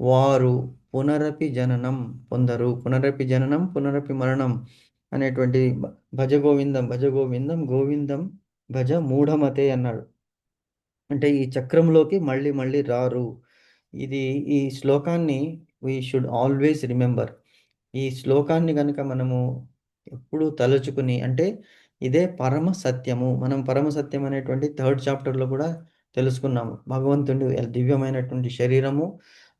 వారు పునరపి జననం పొందరు పునరపి మరణం అనేటువంటి భజ గోవిందం గోవిందం భజ మూఢమతే అన్నాడు అంటే ఈ చక్రంలోకి మళ్ళీ మళ్ళీ రారు. ఇది ఈ శ్లోకాన్ని వీ షుడ్ ఆల్వేస్ రిమెంబర్. ఈ శ్లోకాన్ని గనుక మనము ఎప్పుడూ తలుచుకుని అంటే ఇదే పరమ సత్యము. మనం పరమ సత్యం అనేటువంటి 3rd చాప్టర్‌లో కూడా తెలుసుకున్నాము. భగవంతుడు దివ్యమైనటువంటి శరీరము,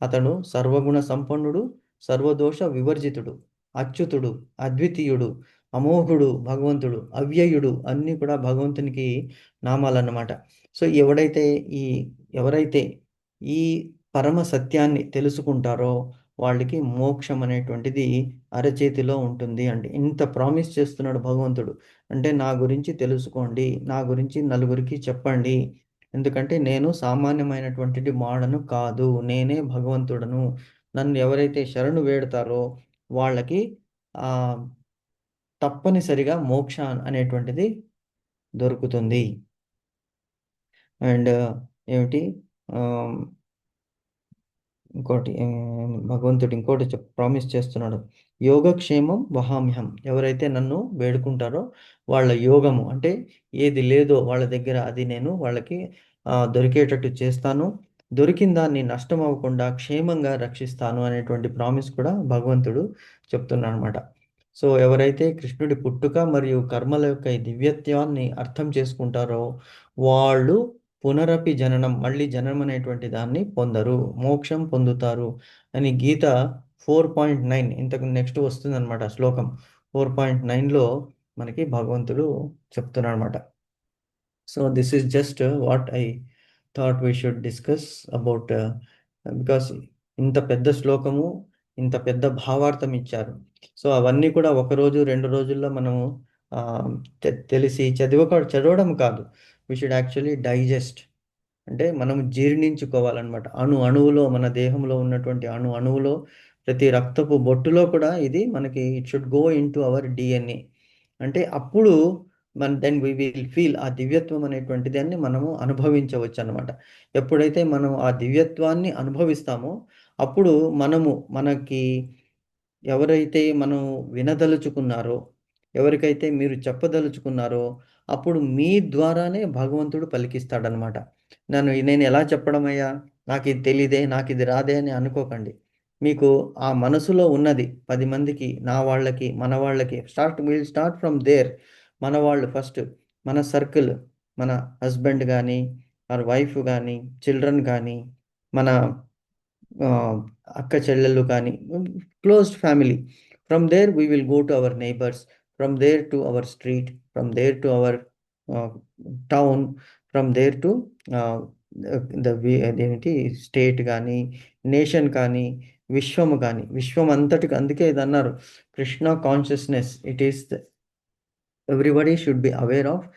అతడు సర్వగుణ సంపన్నుడు, సర్వదోష వివర్జితుడు, అచ్యుతుడు, అద్వితీయుడు, అమోఘుడు భగవంతుడు, అవ్యయుడు అన్నీ కూడా భగవంతునికి నామాలన్నమాట. సో, ఈ ఎవరైతే ఈ పరమ సత్యాన్ని తెలుసుకుంటారో వాళ్ళకి మోక్షం అనేటువంటిది అరచేతిలో ఉంటుంది అండి. ఇంత ప్రామిస్ చేస్తున్నాడు భగవంతుడు. అంటే నా గురించి తెలుసుకోండి, నా గురించి నలుగురికి చెప్పండి. ఎందుకంటే నేను సామాన్యమైనటువంటిది వాడను కాదు. నేనే భగవంతుడను. నన్ను ఎవరైతే శరణు వేడతారో వాళ్ళకి ఆహ్, తప్పనిసరిగా మోక్ష అనేటువంటిది దొరుకుతుంది. అండ్ ఏమిటి ఆహ్, ఇంకోటి భగవంతుడు ఇంకోటి ప్రామిస్ చేస్తున్నాడు. యోగక్షేమం వహామ్యహం. ఎవరైతే నన్ను వేడుకుంటారో వాళ్ళ యోగము అంటే ఏది లేదో వాళ్ళ దగ్గర అది నేను వాళ్ళకి దొరికేటట్టు చేస్తాను. దొరికిన దాన్ని నష్టం అవ్వకుండా క్షేమంగా రక్షిస్తాను అనేటువంటి ప్రామిస్ కూడా భగవంతుడు చెప్తున్నాడనమాట. సో, ఎవరైతే కృష్ణుడి పుట్టుక మరియు కర్మల యొక్క ఈ దివ్యత్వాన్ని అర్థం చేసుకుంటారో వాళ్ళు పునరపి జననం మళ్ళీ జననం అనేటువంటి దాన్ని పొందరు. మోక్షం పొందుతారు అని గీత 4.9 ఇంతకు నెక్స్ట్ వస్తుందనమాట శ్లోకం. 4.9లో మనకి భగవంతుడు చెప్తున్నాడనమాట. So, this is just what I thought we should discuss about because ఇంత పెద్ద శ్లోకము, ఇంత పెద్ద భావార్థం ఇచ్చారు. సో, అవన్నీ కూడా ఒక రోజు, 2 రోజుల్లో మనము తెలిసి చదవడం కాదు. We should actually digest. అంటే మనం జీర్ణించుకోవాలన్నమాట. అణువులో మన దేహంలో ఉన్నటువంటి అణువులో ప్రతి రక్తపు బొట్టులో కూడా ఇది మనకి it should go into hour DNA. అంటే అప్పుడు దెన్ వి విల్ ఫీల్ ఆ దివ్యత్వం అనేటువంటి దాన్ని మనము అనుభవించవచ్చన్నమాట. ఎప్పుడైతే మనం ఆ దివ్యత్వాన్ని అనుభవిస్తామో అప్పుడు మనకి ఎవరైతే మనం వినదలుచుకున్నారో, ఎవరికైతే మీరు చెప్పదలుచుకున్నారో అప్పుడు మీ ద్వారానే భగవంతుడు పలికిస్తాడనమాట. నేను ఎలా చెప్పడమయ్యా? నాకిది తెలీదే, నాకిది రాదే అని అనుకోకండి. మీకు ఆ మనసులో ఉన్నది 10 మందికి, నా వాళ్ళకి, మన వాళ్ళకి విల్ స్టార్ట్ ఫ్రమ్ దేర్. మన వాళ్ళు ఫస్ట్, మన సర్కిల్, మన హస్బెండ్ గానీ, ఆర్ వైఫ్ గానీ, చిల్డ్రన్ గానీ, మన అక్క చెల్లెళ్ళు కానీ closed family. From there we will go to our neighbours, from there to our street, from there to our town, from there to అదేంటి స్టేట్ కానీ, నేషన్ కానీ, విశ్వము కానీ, విశ్వం అంతటికి అందుకే ఇది అన్నారు Krishna consciousness. It is everybody should be aware of